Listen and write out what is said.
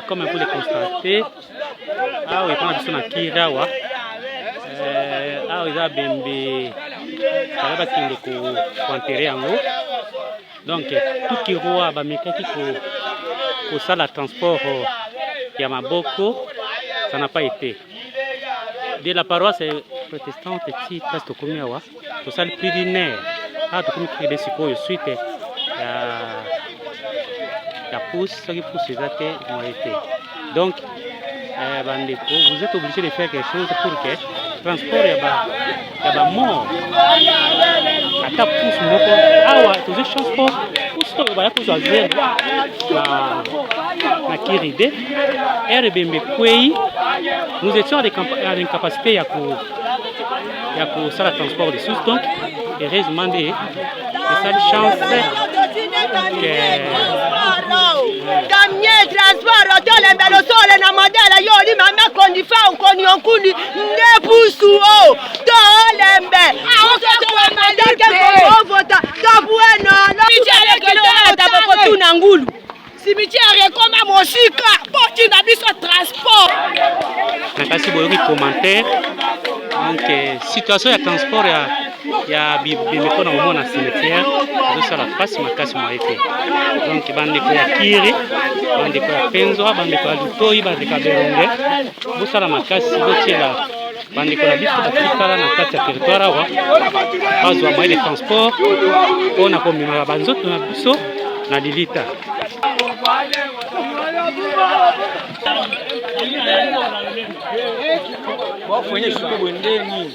Comme vous le constatez, il prend la personne qui est là. Il a Ebembe, ça va être enterré en haut. Donc, tout qui roule, pour ça, le transport, Yamaboko, ça n'a pas été. De la paroisse protestante, qui passe au Komiawa, pour ça, le plus du nerf, tout comme qui est des suite, il y a Pousu, qui pousse les athées, ont été. Donc, vous êtes obligé de faire quelque chose pour que le transport y a mort. À ta pousse, tous les transports, pousse à zéro. Na Kiride, Ebembe Ekeyi, nous étions à l'incapacité pour ça le transport de sources. Donc, heureusement, de ça chance Damien transport hotel mbelo sole na modela yo li mama kondifa nkoni onkundi nde Pousu o to lembe to madake ko vota to bueno no cimetière kilo ta ko tuna ngulu cimetière koma moshika poti na biso transport na kasi boyo commentaire donc situation ya transport ya bimeko na mona cimetière de ça la passe makasi mo été donc bande ko ya kiri bande ko ya penzo bande ko ya lutoi bande ko ya beronge bo sala makasi botiela bande ko na biso bakitala na kati ya territoire wa bazwa moyen de transport pona ko mimaka banzoto na biso na lilita Wafanye shughuli ndeni